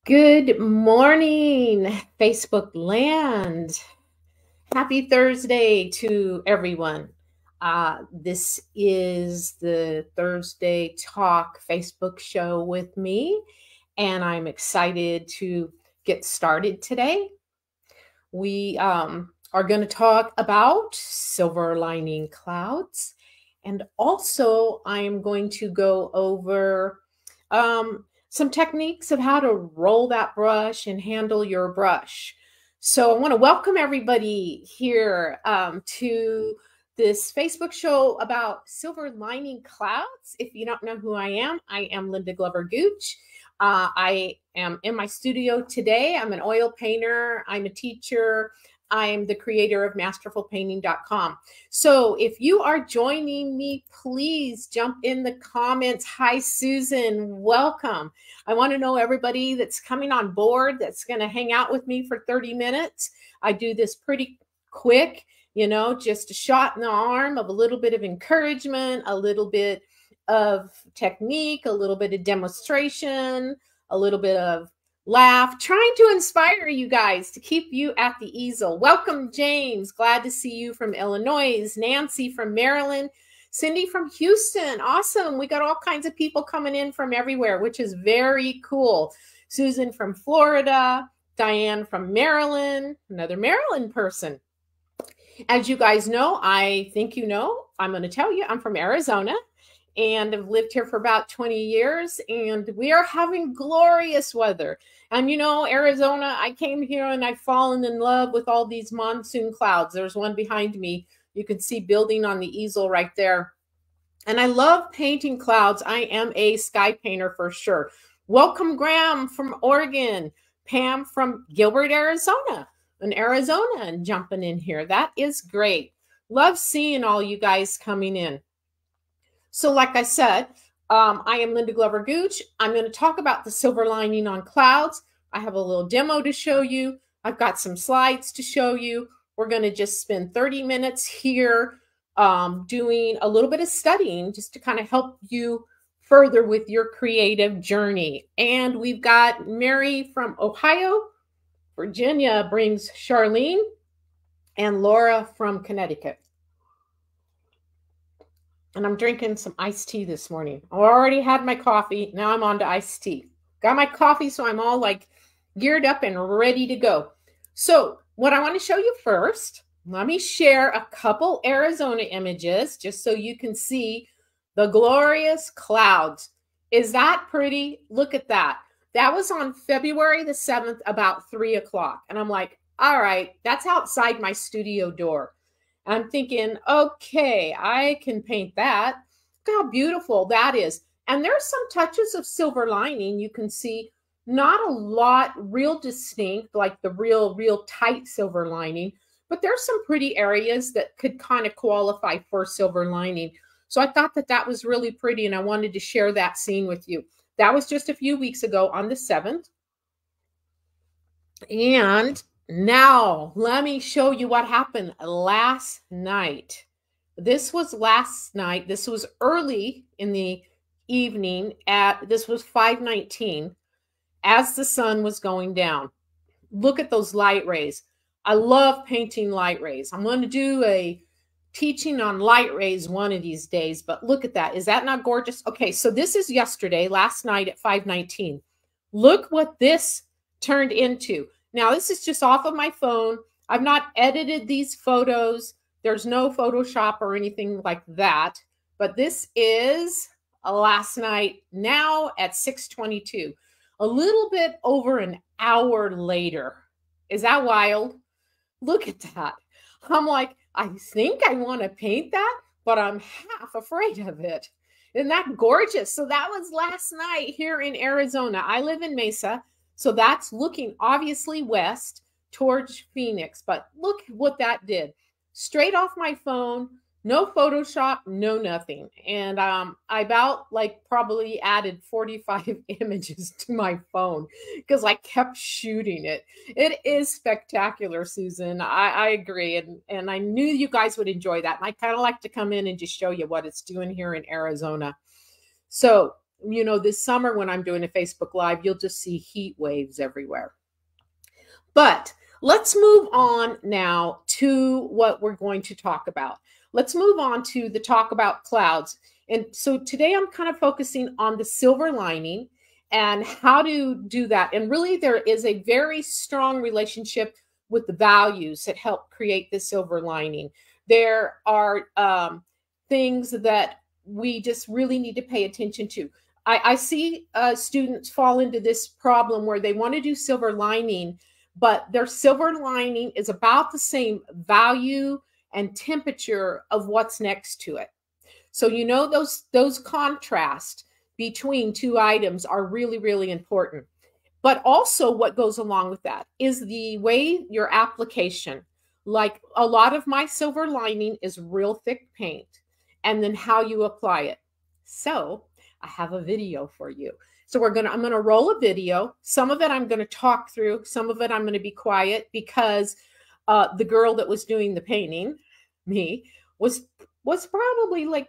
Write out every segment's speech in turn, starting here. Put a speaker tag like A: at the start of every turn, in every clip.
A: Good morning, Facebook land. Happy Thursday to everyone. This is the Thursday Talk Facebook show with me, and I'm excited to get started today. We are going to talk about silver lining clouds, and also I'm going to go over some techniques of how to roll that brush and handle your brush. So I want to welcome everybody here to this Facebook show about silver lining clouds. If you don't know who I am Linda Glover Gooch. I am in my studio today. I'm an oil painter. I'm a teacher. I'm the creator of masterfulpainting.com. So if you are joining me, please jump in the comments. Hi, Susan. Welcome. I want to know everybody that's coming on board that's going to hang out with me for 30 minutes. I do this pretty quick, just a shot in the arm of a little bit of encouragement, a little bit of technique, a little bit of demonstration, a little bit of laugh, trying to inspire you guys to keep you at the easel. Welcome, James. Glad to see you from Illinois. Nancy from Maryland. Cindy from Houston. Awesome. We got all kinds of people coming in from everywhere, which is very cool. Susan from Florida. Diane from Maryland. Another Maryland person. As you guys know, I think you know, I'm going to tell you, I'm from Arizona. And I've lived here for about 20 years, and we are having glorious weather. And Arizona, I came here and I've fallen in love with all these monsoon clouds. There's one behind me. You can see building on the easel right there. And I love painting clouds. I am a sky painter for sure. Welcome, Graham from Oregon. Pam from Gilbert, Arizona. And jumping in here. That is great. Love seeing all you guys coming in. So like I said, I am Linda Glover Gooch. I'm going to talk about the silver lining on clouds. I have a little demo to show you. I've got some slides to show you. We're going to just spend 30 minutes here doing a little bit of studying just to kind of help you further with your creative journey. And we've got Mary from Ohio. Virginia brings Charlene, and Laura from Connecticut. And I'm drinking some iced tea this morning. I already had my coffee. Now I'm on to iced tea. Got my coffee, so I'm all like geared up and ready to go. So what I want to show you first, let me share a couple Arizona images just so you can see the glorious clouds. Is that pretty? Look at that. That was on February the 7th, about 3 o'clock. And I'm like, all right, that's outside my studio door. I'm thinking, okay, I can paint that. Look how beautiful that is. And there's some touches of silver lining. You can see not a lot real distinct, like the real tight silver lining, but there's some pretty areas that could kind of qualify for silver lining. So I thought that was really pretty, and I wanted to share that scene with you. That was just a few weeks ago on the 7th. And now, let me show you what happened last night. This was last night. This was early in the evening this was 5:19 as the sun was going down. Look at those light rays. I love painting light rays. I'm going to do a teaching on light rays one of these days, but look at that. Is that not gorgeous? Okay, so this is yesterday, last night at 5:19. Look what this turned into. Now, this is just off of my phone. I've not edited these photos. There's no Photoshop or anything like that. But this is last night, now at 6:22. A little bit over an hour later. Is that wild? Look at that. I'm like, I think I want to paint that, but I'm half afraid of it. Isn't that gorgeous? So that was last night here in Arizona. I live in Mesa. So that's looking obviously west towards Phoenix, but look what that did. Straight off my phone, no Photoshop, no nothing. And I about probably added 45 images to my phone because I kept shooting it. It is spectacular, Susan. I agree. And I knew you guys would enjoy that. And I kind of like to come in and just show you what it's doing here in Arizona. So you know, this summer when I'm doing a Facebook Live, you'll just see heat waves everywhere. But let's move on now to what we're going to talk about. Let's move on to the talk about clouds. And so today I'm kind of focusing on the silver lining and how to do that. And really, there is a very strong relationship with the values that help create the silver lining. There are things that we just really need to pay attention to. I see students fall into this problem where they want to do silver lining, but their silver lining is about the same value and temperature of what's next to it. So, you know, those contrasts between two items are really, really important. But also what goes along with that is the way your application, like a lot of my silver lining is real thick paint, and then how you apply it. So I have a video for you. So I'm going to roll a video. Some of it I'm going to talk through. Some of it I'm going to be quiet because the girl that was doing the painting, me, was probably like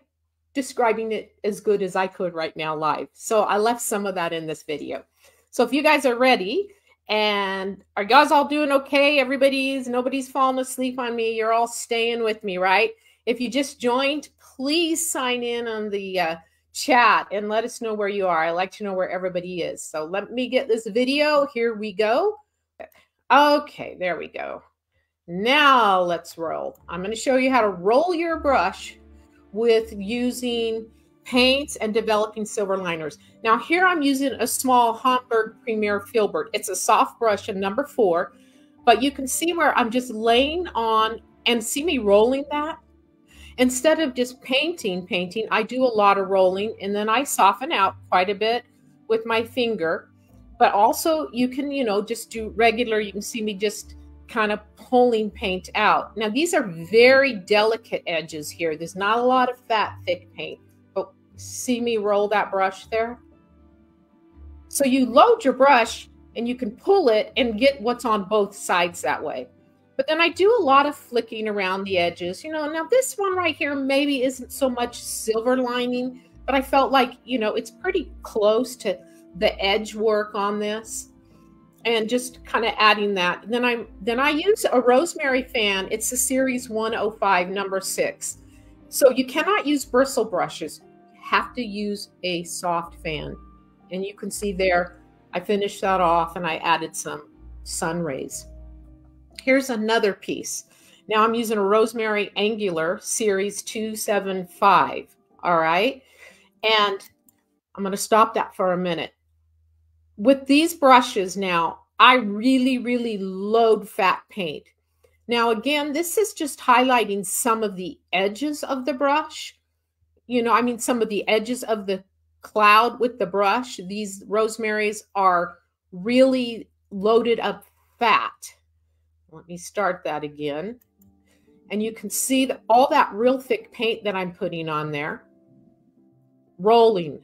A: describing it as good as I could right now live. So I left some of that in this video. So if you guys are ready, and are you guys all doing okay? Nobody's falling asleep on me. You're all staying with me, right? If you just joined, please sign in on the chat and let us know where you are. I like to know where everybody is. So let me get this video. Here we go. Okay, there we go. Now let's roll. I'm going to show you how to roll your brush with using paints and developing silver liners. Now here I'm using a small Homburg Premier Filbert. It's a soft brush, a number 4, but you can see where I'm just laying on, and see me rolling that. Instead of just painting, I do a lot of rolling, and then I soften out quite a bit with my finger. But also you can, you know, just do regular, you can see me just kind of pulling paint out. Now these are very delicate edges here. There's not a lot of fat, thick paint. But see me roll that brush there? So you load your brush and you can pull it and get what's on both sides that way. But then I do a lot of flicking around the edges. You know, now this one right here maybe isn't so much silver lining, but I felt like, you know, it's pretty close to the edge work on this. And just kind of adding that. Then I use a rosemary fan. It's a series 105, number 6. So you cannot use bristle brushes. You have to use a soft fan. And you can see there, I finished that off and I added some sun rays. Here's another piece. Now I'm using a rosemary angular series 275. All right. And I'm going to stop that for a minute. With these brushes now, I really, really load fat paint. Now, again, this is just highlighting some of the edges of the brush. You know, I mean, some of the edges of the cloud with the brush. These rosemaries are really loaded up fat. Let me start that again. And you can see that all that real thick paint that I'm putting on there. Rolling.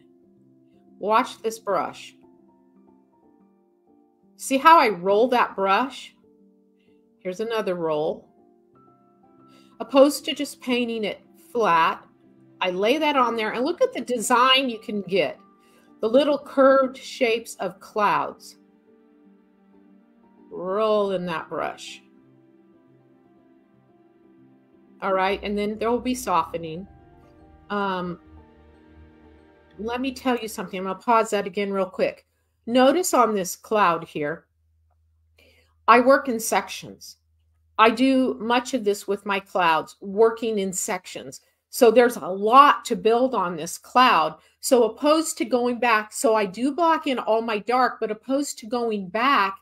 A: Watch this brush. See how I roll that brush? Here's another roll. Opposed to just painting it flat, I lay that on there and look at the design you can get. The little curved shapes of clouds. Roll in that brush. All right, and then there will be softening. Let me tell you something. I'm going to pause that again real quick. Notice on this cloud here, I work in sections. I do much of this with my clouds, working in sections. So there's a lot to build on this cloud. So opposed to going back, so I do block in all my dark, but opposed to going back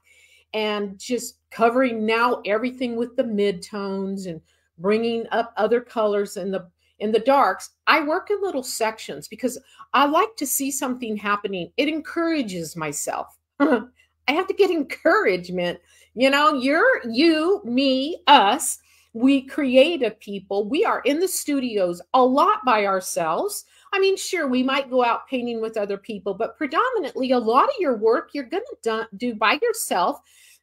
A: and just covering now everything with the midtones and bringing up other colors in the darks, I work in little sections because I like to see something happening. It encourages myself. I have to get encouragement. You know, you, me, us, we creative people. We are in the studios a lot by ourselves. I mean, sure, we might go out painting with other people, but predominantly a lot of your work you're going to do by yourself,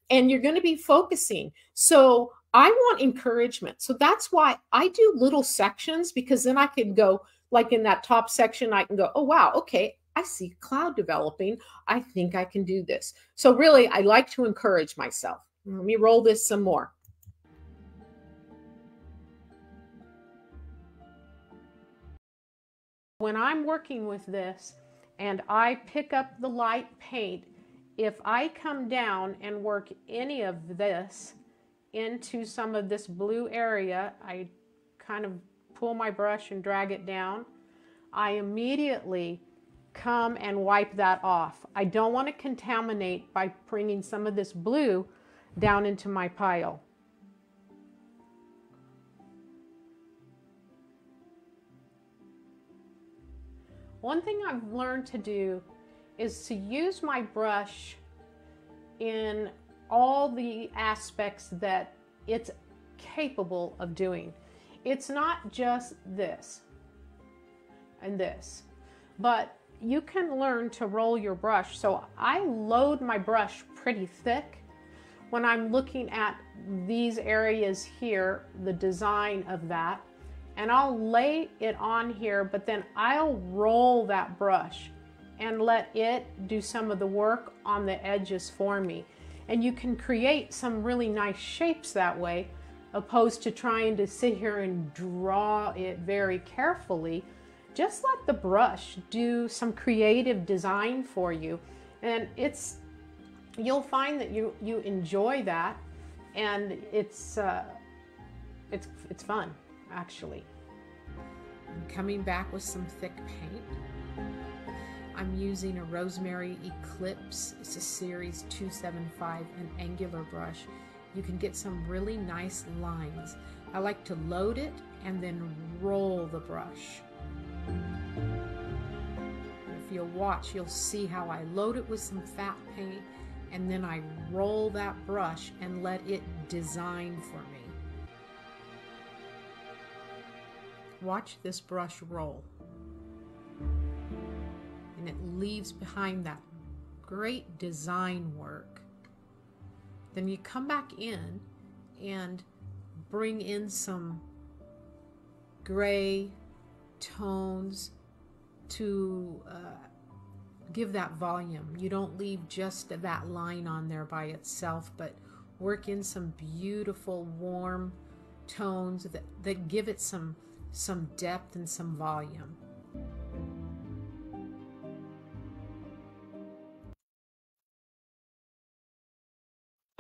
A: and you're going to be focusing. So I want encouragement. So that's why I do little sections, because then I can go, like in that top section, I can go, oh, wow, okay, I see a cloud developing. I think I can do this. So really, I like to encourage myself. Let me roll this some more. When I'm working with this and I pick up the light paint, if I come down and work any of this into some of this blue area, I kind of pull my brush and drag it down, I immediately come and wipe that off. I don't want to contaminate by bringing some of this blue down into my pile. One thing I've learned to do is to use my brush in all the aspects that it's capable of doing. It's not just this and this, but you can learn to roll your brush. So I load my brush pretty thick when I'm looking at these areas here, the design of that, and I'll lay it on here, but then I'll roll that brush and let it do some of the work on the edges for me. And you can create some really nice shapes that way, opposed to trying to sit here and draw it very carefully. Just let the brush do some creative design for you, and you'll find that you enjoy that, and it's fun, actually. I'm coming back with some thick paint. I'm using a Rosemary Eclipse. It's a Series 275, an angular brush. You can get some really nice lines. I like to load it and then roll the brush. If you'll watch, you'll see how I load it with some fat paint and then I roll that brush and let it design for me. Watch this brush roll. And it leaves behind that great design work. Then you come back in and bring in some gray tones to give that volume. You don't leave just that line on there by itself, but work in some beautiful warm tones that give it some depth and some volume.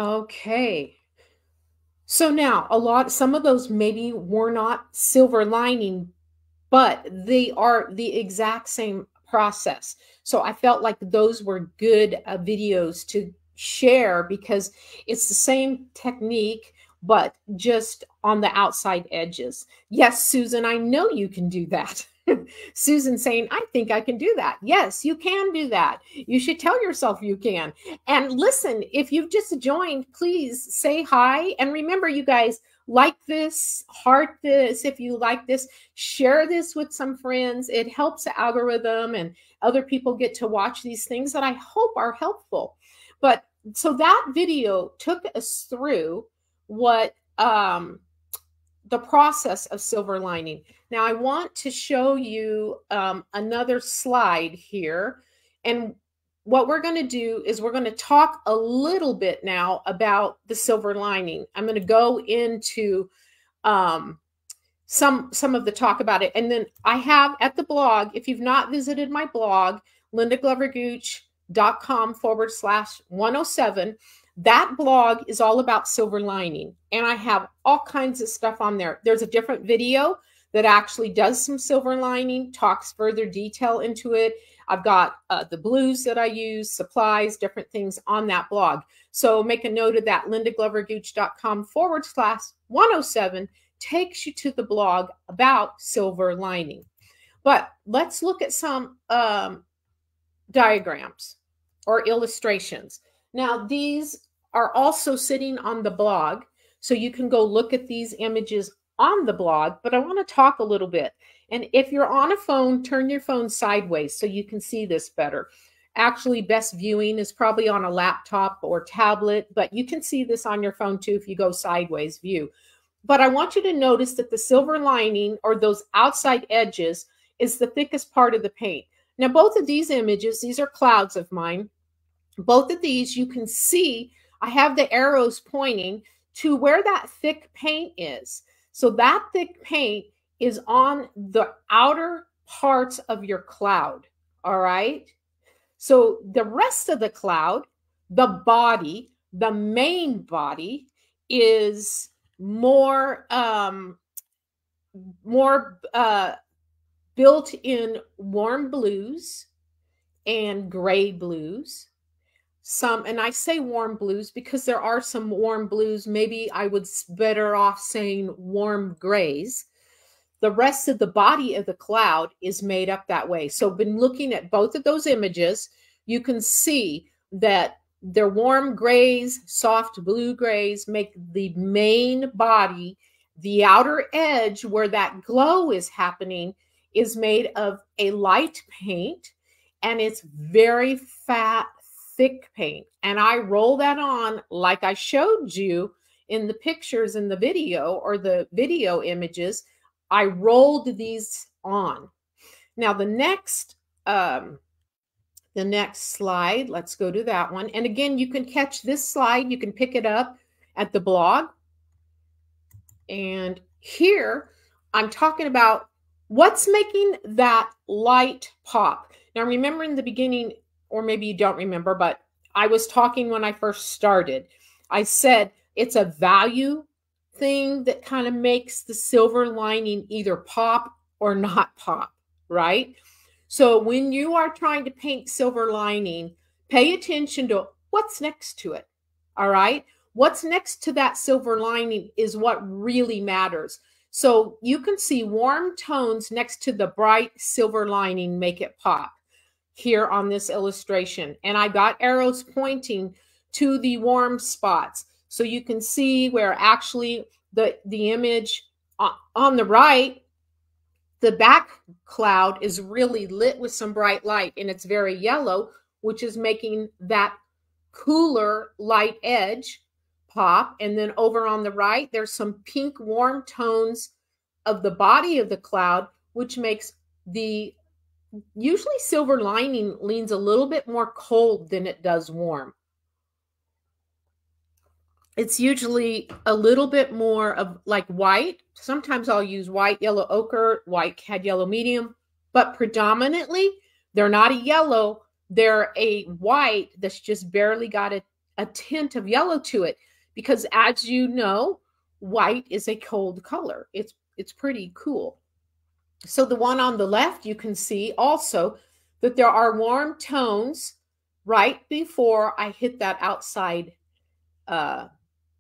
A: Okay, so now some of those maybe were not silver lining, but they are the exact same process. So I felt like those were good videos to share because it's the same technique, but just on the outside edges. Yes, Susan, I know you can do that. Susan saying, I think I can do that. Yes, you can do that. You should tell yourself you can. And listen, if you've just joined, please say hi. And remember, you guys, like this, heart this if you like this, share this with some friends. It helps the algorithm and other people get to watch these things that I hope are helpful. But so that video took us through what the process of silver lining. Now I want to show you another slide here, and what we're going to do is we're going to talk a little bit now about the silver lining. I'm going to go into some of the talk about it, and then I have at the blog, if you've not visited my blog, lindaglovergooch.com/107, that blog is all about silver lining, and I have all kinds of stuff on there. There's a different video that actually does some silver lining, talks further detail into it. I've got the blues that I use, supplies, different things on that blog. So make a note of that. lindaglovergooch.com/107 takes you to the blog about silver lining. But let's look at some diagrams or illustrations. Now, these are also sitting on the blog, so you can go look at these images on the blog, but I want to talk a little bit. And if you're on a phone, turn your phone sideways so you can see this better. Actually, best viewing is probably on a laptop or tablet, but you can see this on your phone too if you go sideways view. But I want you to notice that the silver lining, or those outside edges, is the thickest part of the paint. Now, both of these images, these are clouds of mine. Both of these, you can see I have the arrows pointing to where that thick paint is. So that thick paint is on the outer parts of your cloud, all right? So the rest of the cloud, the body, the main body, is more built in warm blues and gray blues. And I say warm blues because there are some warm blues. Maybe I would better off saying warm grays. The rest of the body of the cloud is made up that way. So been looking at both of those images, you can see that they're warm grays, soft blue grays make the main body. The outer edge where that glow is happening is made of a light paint, and it's very fat, thick paint. And I roll that on like I showed you in the pictures in the video, or the video images. I rolled these on. Now the next slide, let's go to that one. And again, you can catch this slide. You can pick it up at the blog. And here I'm talking about what's making that light pop. Now remember in the beginning, or maybe you don't remember, but I was talking when I first started. I said it's a value thing that kind of makes the silver lining either pop or not pop, right? So when you are trying to paint silver lining, pay attention to what's next to it, all right? What's next to that silver lining is what really matters. So you can see warm tones next to the bright silver lining make it pop here on this illustration. And I got arrows pointing to the warm spots. So you can see where actually the image on the right, the back cloud is really lit with some bright light, and it's very yellow, which is making that cooler light edge pop. And then over on the right, there's some pink warm tones of the body of the cloud, which makes the usually silver lining leans a little bit more cold than it does warm. It's usually a little bit more of like white. Sometimes I'll use white, yellow ochre, white cad yellow medium, but predominantly they're not a yellow. They're a white that's just barely got a tint of yellow to it, because as you know, white is a cold color. It's pretty cool. So the one on the left, you can see also that there are warm tones right before I hit that outside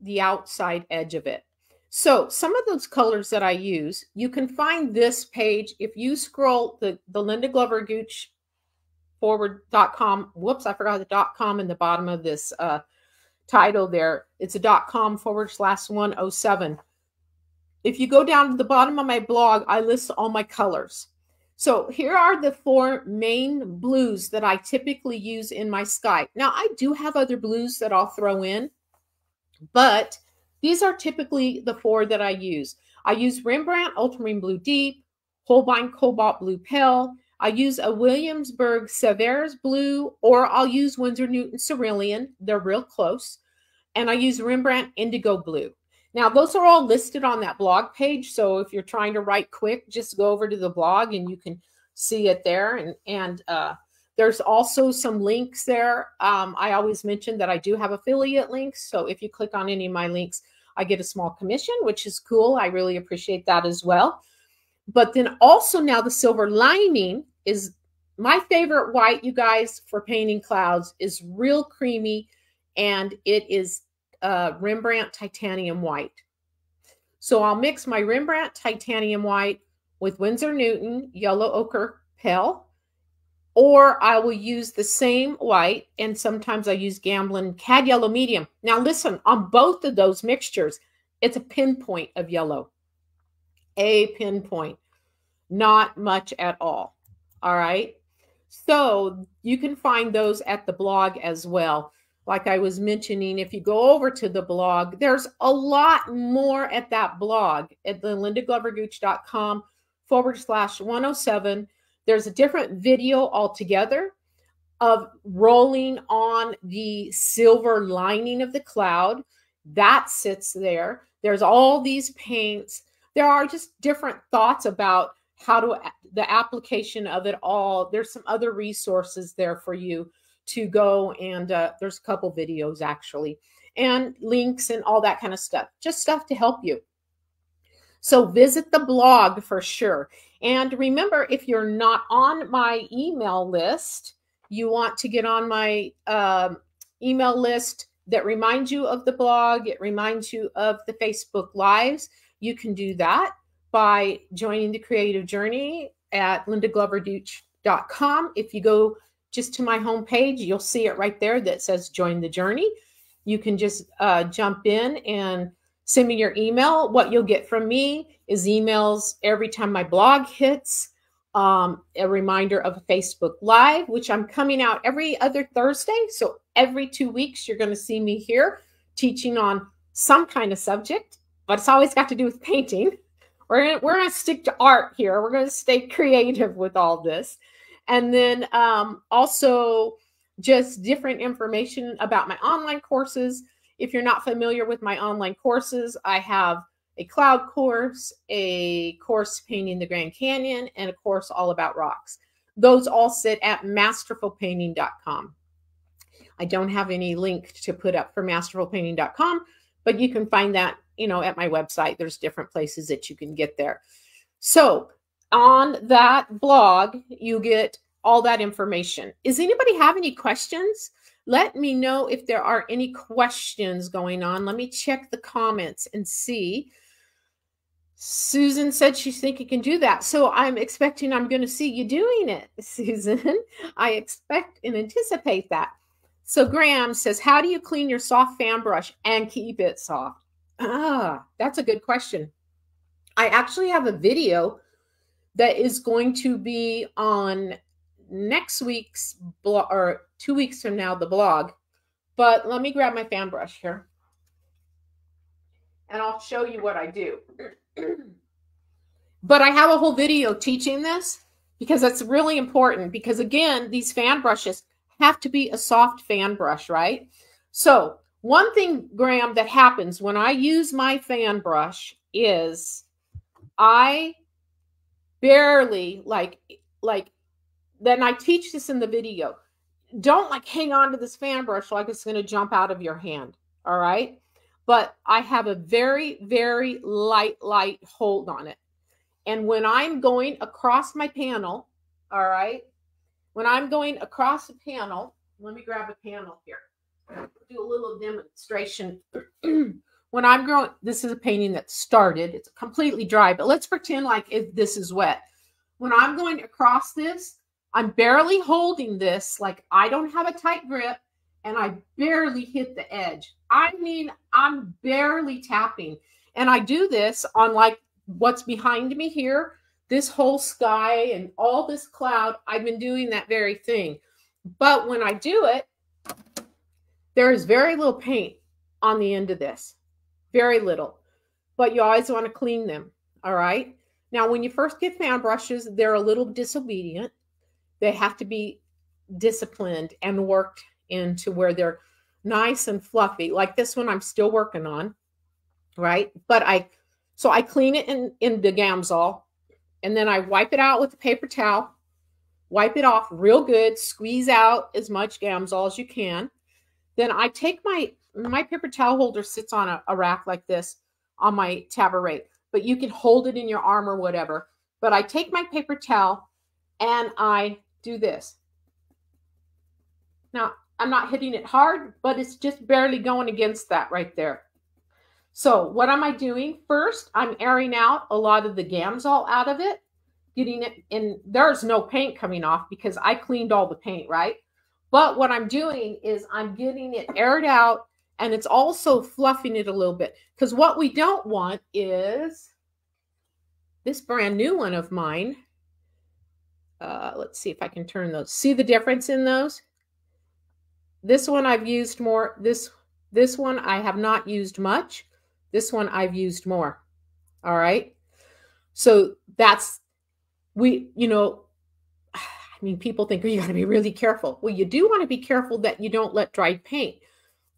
A: the outside edge of it. So some of those colors that I use, you can find this page. If you scroll the Linda Glover Gooch forward.com, whoops, I forgot the .com in the bottom of this title there. It's a .com /107. If you go down to the bottom of my blog, I list all my colors. So here are the 4 main blues that I typically use in my sky. Now I do have other blues that I'll throw in, but these are typically the 4 that I use. I use Rembrandt Ultramarine Blue Deep, Holbein Cobalt Blue Pale. I use a Williamsburg Sevres Blue, or I'll use Winsor Newton Cerulean. They're real close. And I use Rembrandt Indigo Blue. Now, those are all listed on that blog page. So if you're trying to write quick, just go over to the blog and you can see it there. And there's also some links there. I always mention that I do have affiliate links. So if you click on any of my links, I get a small commission, which is cool. I really appreciate that as well. But then also now the silver lining is my favorite white, you guys, for painting clouds is real creamy. And it is Rembrandt Titanium White. So I'll mix my Rembrandt Titanium White with Winsor Newton Yellow Ochre Pale, or I will use the same white, and sometimes I use Gamblin Cad Yellow Medium. Now listen, on both of those mixtures, it's a pinpoint of yellow. A pinpoint, not much at all. All right. So you can find those at the blog as well. Like I was mentioning, if you go over to the blog, there's a lot more at that blog at the lindaglovergooch.com /107. there's a different video altogether of rolling on the silver lining of the cloud. That sits there. There's all these paints. There are just different thoughts about how to, the application of it all. There's some other resources there for you to go, and there's a couple videos actually, and links and all that kind of stuff, just stuff to help you. So visit the blog for sure. And remember, if you're not on my email list, you want to get on my email list that reminds you of the blog, it reminds you of the Facebook Lives. You can do that by joining the Creative Journey at lindagloverduch.com. If you go just to my homepage, you'll see it right there that says Join the Journey. You can just jump in and send me your email. What you'll get from me is emails every time my blog hits, a reminder of a Facebook Live, which I'm coming out every other Thursday. So every 2 weeks, you're going to see me here teaching on some kind of subject, but it's always got to do with painting. We're going to stick to art here. We're going to stay creative with all this. And then also just different information about my online courses. If you're not familiar with my online courses, I have a cloud course, a course painting the Grand Canyon, and a course all about rocks. Those all sit at masterfulpainting.com. I don't have any link to put up for masterfulpainting.com, but you can find that, at my website. There's different places that you can get there. So on that blog, you get all that information. Does anybody have any questions? Let me know if there are any questions going on. Let me check the comments and see. Susan said she's thinking can do that. So I'm expecting I'm going to see you doing it, Susan. I expect and anticipate that. So Graham says, how do you clean your soft fan brush and keep it soft? That's a good question. I actually have a video that is going to be on next week's blog, or 2 weeks from now, the blog. But let me grab my fan brush here and I'll show you what I do. But I have a whole video teaching this because that's really important, because again, these fan brushes have to be a soft fan brush, right? So one thing, Graham, that happens when I use my fan brush is I barely then I teach this in the video. Don't hang on to this fan brush like it's going to jump out of your hand. All right. But I have a very, very light hold on it. And when I'm going across my panel, all right, when I'm going across the panel, let me grab a panel here. Do a little demonstration. When I'm growing, this is a painting that started. It's completely dry, but let's pretend like if this is wet. When I'm going across this, I'm barely holding this, like I don't have a tight grip, and I barely hit the edge. I mean, I'm barely tapping. And I do this on what's behind me here, this whole sky and all this cloud. I've been doing that very thing. But when I do it, there is very little paint on the end of this. Very little. But you always want to clean them. All right. Now, when you first get fan brushes, they're a little disobedient. They have to be disciplined and worked into where they're nice and fluffy. Like this one I'm still working on, right? But I clean it in the Gamsol, and then I wipe it out with a paper towel, wipe it off real good, squeeze out as much Gamsol as you can. Then I take my paper towel holder sits on a rack like this on my tabaret, but you can hold it in your arm or whatever. But I take my paper towel and I do this. Now, I'm not hitting it hard, but it's just barely going against that right there. So what am I doing? First, I'm airing out a lot of the Gamsol out of it, getting it in. There's no paint coming off because I cleaned all the paint, right? But what I'm doing is I'm getting it aired out, and it's also fluffing it a little bit, because what we don't want is this brand new one of mine. Let's see if I can turn those. See the difference in those? This one I've used more. This one I have not used much. This one I've used more. All right. So that's, I mean, people think, oh, you got to be really careful. Well, you do want to be careful that you don't let dried paint,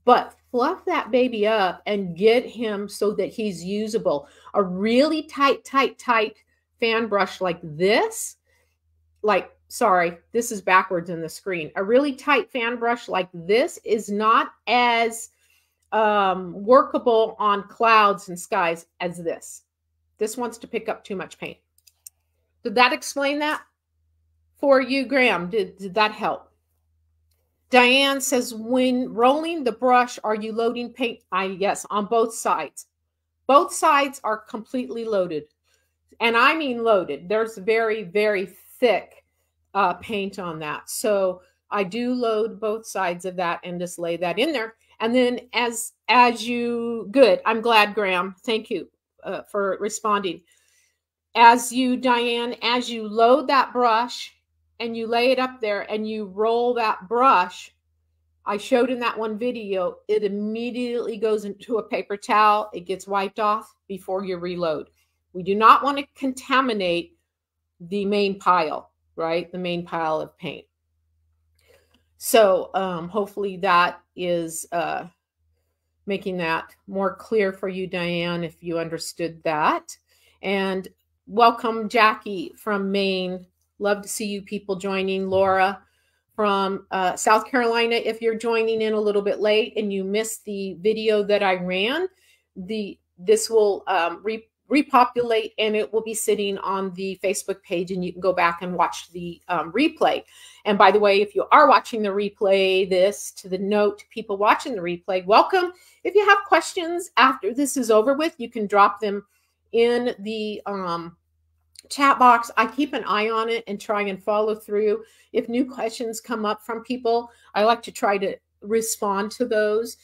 A: but fluff that baby up and get him so that he's usable. A really tight fan brush like this, sorry, this is backwards in the screen. A really tight fan brush like this is not as workable on clouds and skies as this. This wants to pick up too much paint. Did that explain that for you, Graham? Did that help? Diane says, when rolling the brush, are you loading paint? Yes, on both sides. Both sides are completely loaded. And I mean loaded. There's very, very thick paint on that. So I do load both sides of that and just lay that in there. And then as you, good. I'm glad, Graham. Thank you for responding. Diane, as you load that brush and you lay it up there and you roll that brush, I showed in that one video, it immediately goes into a paper towel. It gets wiped off before you reload. We do not want to contaminate the main pile, right? The main pile of paint. So hopefully that is making that more clear for you, Diane, if you understood that. And welcome, Jackie from Maine. Love to see you people joining. Laura from South Carolina. If you're joining in a little bit late and you missed the video that I ran, this will repopulate and it will be sitting on the Facebook page, and you can go back and watch the replay. And by the way, if you are watching the replay, this to the note to people watching the replay, welcome. If you have questions after this is over with, you can drop them in the chat box. I keep an eye on it and try and follow through. If new questions come up from people, I like to try to respond to those.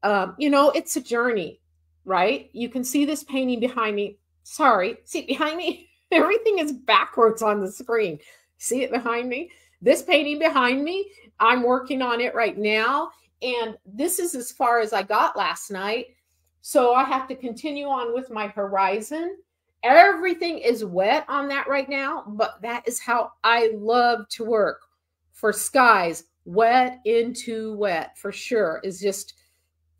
A: You know, it's a journey, right? You can see this painting behind me. Sorry, see it behind me? Everything is backwards on the screen. See it behind me? This painting behind me, I'm working on it right now. And this is as far as I got last night. So I have to continue on with my horizon. Everything is wet on that right now, but that is how I love to work. For skies, wet into wet for sure is just,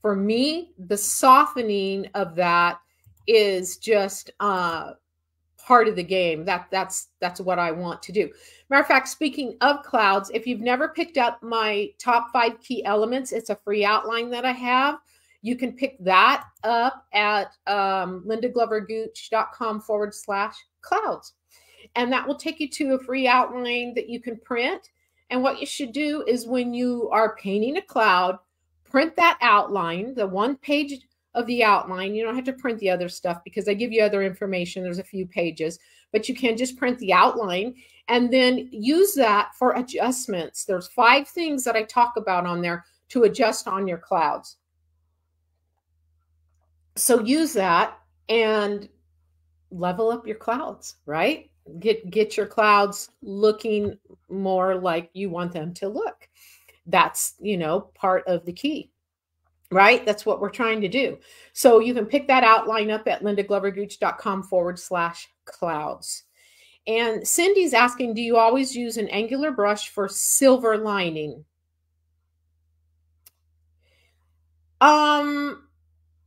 A: for me, the softening of that is just part of the game. That's what I want to do. Matter of fact, speaking of clouds, if you've never picked up my top 5 key elements, it's a free outline that I have. You can pick that up at lindaglovergooch.com/clouds. And that will take you to a free outline that you can print. And what you should do is when you are painting a cloud, print that outline, the one page of the outline. You don't have to print the other stuff because I give you other information. There's a few pages, but you can just print the outline and then use that for adjustments. There's 5 things that I talk about on there to adjust on your clouds. So use that and level up your clouds, right? Get your clouds looking more like you want them to look. That's, you know, part of the key, right? That's what we're trying to do. So you can pick that outline up at lindaglovergooch.com/clouds. And Cindy's asking, do you always use an angular brush for silver lining?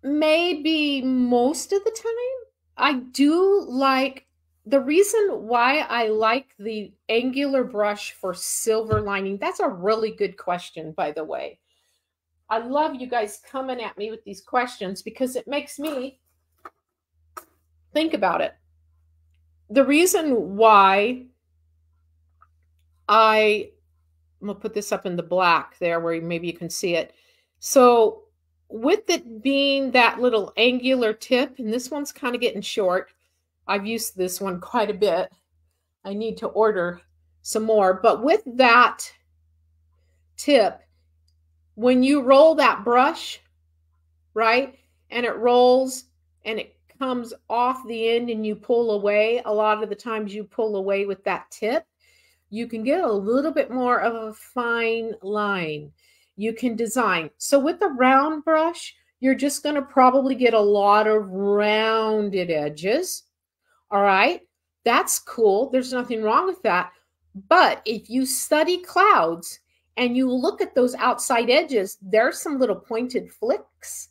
A: Maybe most of the time. I do like, the reason why I like the angular brush for silver lining, that's a really good question, by the way. I love you guys coming at me with these questions because it makes me think about it. The reason why I'm going to put this up in the black there where maybe you can see it. So with it being that little angular tip, and this one's kind of getting short. I've used this one quite a bit. I need to order some more. But with that tip, when you roll that brush, right, and it rolls and it comes off the end and you pull away, a lot of the times you pull away with that tip, you can get a little bit more of a fine line. You can design. So with the round brush, you're just going to probably get a lot of rounded edges. All right. That's cool. There's nothing wrong with that. But if you study clouds and you look at those outside edges, there's some little pointed flicks.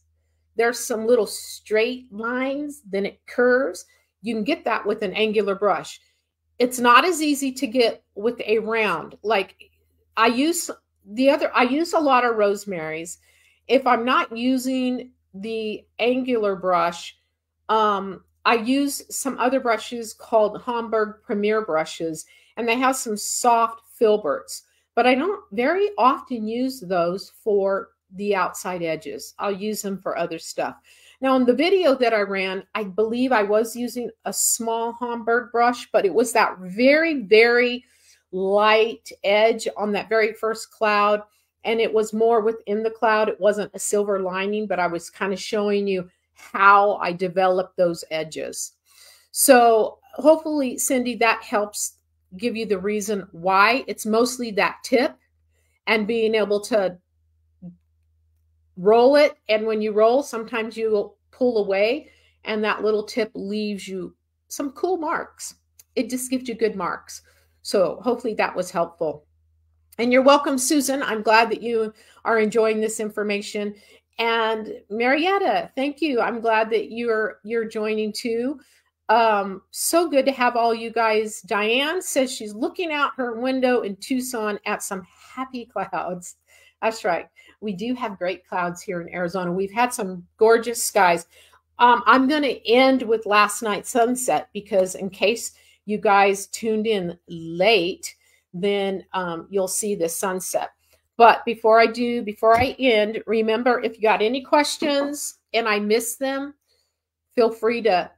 A: There's some little straight lines, then it curves. You can get that with an angular brush. It's not as easy to get with a round. Like I use a lot of Rosemary's. If I'm not using the angular brush, I use some other brushes called Homburg Premier brushes, and they have some soft filberts, but I don't very often use those for the outside edges. I'll use them for other stuff. Now in the video that I ran, I believe I was using a small Homburg brush, but it was that very, very light edge on that very first cloud. And it was more within the cloud. It wasn't a silver lining, but I was kind of showing you how I developed those edges. So hopefully, Cindy, that helps give you the reason why. It's mostly that tip and being able to roll it. And when you roll, sometimes you will pull away and that little tip leaves you some cool marks. It just gives you good marks. So hopefully that was helpful. And you're welcome, Susan. I'm glad that you are enjoying this information. And Marietta, thank you. I'm glad that you're joining too. So good to have all you guys. Diane says she's looking out her window in Tucson at some happy clouds. That's right. We do have great clouds here in Arizona. We've had some gorgeous skies. I'm going to end with last night's sunset because in case you guys tuned in late, then you'll see the sunset. But before I end, remember, if you got any questions and I missed them, feel free to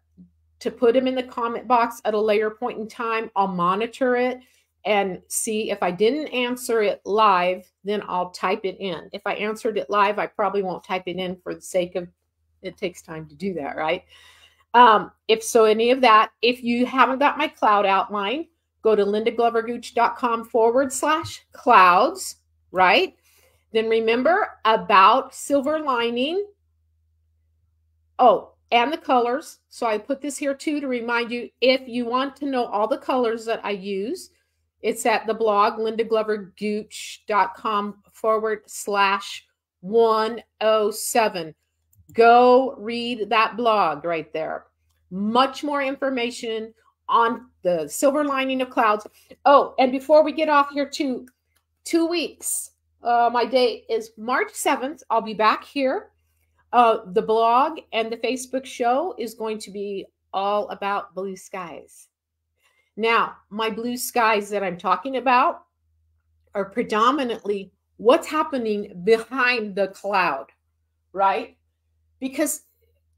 A: put them in the comment box at a later point in time. I'll monitor it and see if I didn't answer it live, then I'll type it in. If I answered it live, I probably won't type it in for the sake of it takes time to do that, right? If so, any of that, if you haven't got my cloud outline, go to lindaglovergooch.com/clouds, right? Then remember about silver lining. Oh, and the colors. So I put this here too to remind you, if you want to know all the colors that I use, it's at the blog, lindaglovergooch.com/107. Go read that blog right there. Much more information on the silver lining of clouds. Oh, and before we get off here, 2 weeks. My date is March 7th. I'll be back here. The blog and the Facebook show is going to be all about blue skies. Now, my blue skies that I'm talking about are predominantly what's happening behind the cloud, right? Because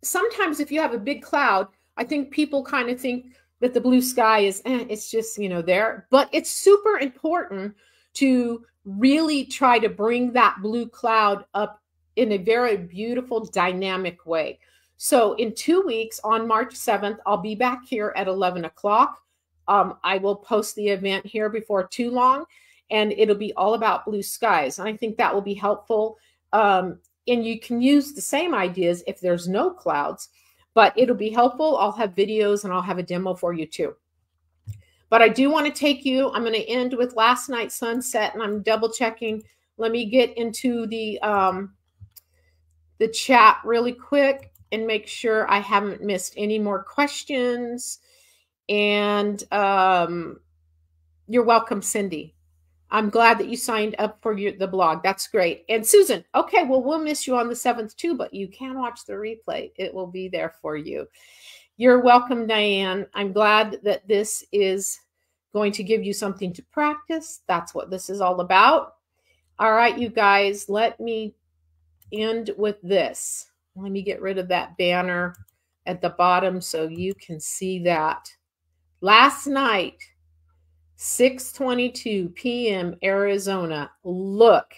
A: sometimes if you have a big cloud, I think people kind of think that the blue sky is, it's just, there. But it's super important to really try to bring that blue cloud up in a very beautiful, dynamic way. So in 2 weeks, on March 7th, I'll be back here at 11 o'clock. I will post the event here before too long, and it'll be all about blue skies. And I think that will be helpful. And you can use the same ideas if there's no clouds, but it'll be helpful. I'll have videos and I'll have a demo for you too. But I do want to take you, I'm going to end with last night's sunset, and I'm double checking. Let me get into the chat really quick and make sure I haven't missed any more questions. And you're welcome, Cindy. I'm glad that you signed up for the blog. That's great. And Susan, okay, well, we'll miss you on the 7th too, but you can watch the replay. It will be there for you. You're welcome, Diane. I'm glad that this is going to give you something to practice. That's what this is all about. All right, you guys, let me end with this. Let me get rid of that banner at the bottom so you can see that. Last night, 6:22 p.m. Arizona, look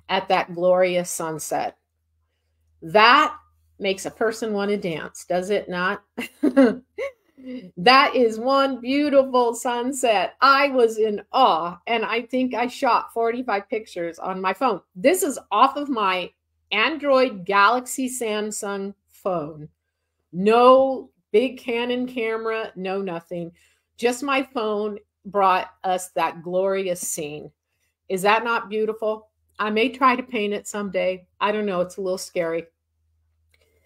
A: at that glorious sunset. That makes a person want to dance, does it not? That is one beautiful sunset. I was in awe, and I think I shot 45 pictures on my phone. This is off of my Android Galaxy Samsung phone. No big Canon camera, no nothing. Just my phone brought us that glorious scene. Is that not beautiful? I may try to paint it someday. I don't know. It's a little scary.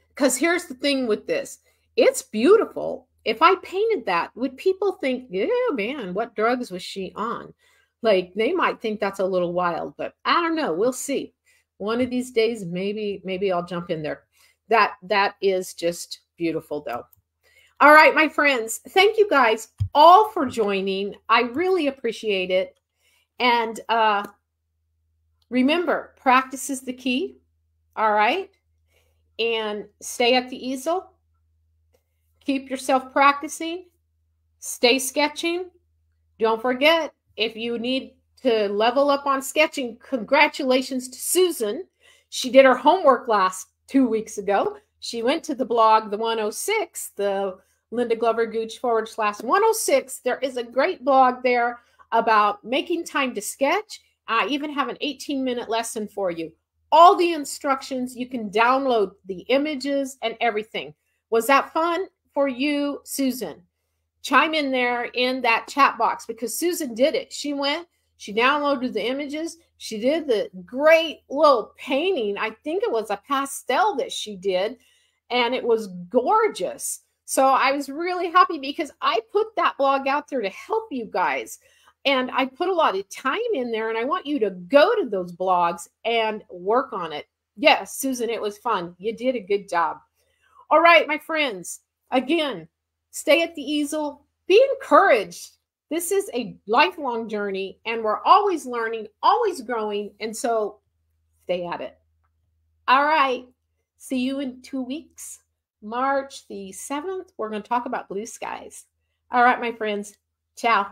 A: Because here's the thing with this. It's beautiful. If I painted that, would people think, yeah, man, what drugs was she on? Like, they might think that's a little wild, but I don't know. We'll see. One of these days, maybe I'll jump in there. That is just beautiful, though. All right, my friends, thank you guys all for joining. I really appreciate it. And remember, practice is the key. All right. And stay at the easel. Keep yourself practicing. Stay sketching. Don't forget, if you need to level up on sketching, congratulations to Susan. She did her homework last 2 weeks ago. She went to the blog, the 106, the Linda Glover Gooch /106. There is a great blog there about making time to sketch. I even have an 18-minute lesson for you. All the instructions, you can download the images and everything. Was that fun for you, Susan? Chime in there in that chat box, because Susan did it. She went, she downloaded the images. She did the great little painting. I think it was a pastel that she did, and it was gorgeous. So I was really happy because I put that blog out there to help you guys. And I put a lot of time in there, and I want you to go to those blogs and work on it. Yes, Susan, it was fun. You did a good job. All right, my friends, again, stay at the easel. Be encouraged. This is a lifelong journey, and we're always learning, always growing. And so stay at it. All right. See you in 2 weeks. March the 7th, we're going to talk about blue skies. All right, my friends. Ciao.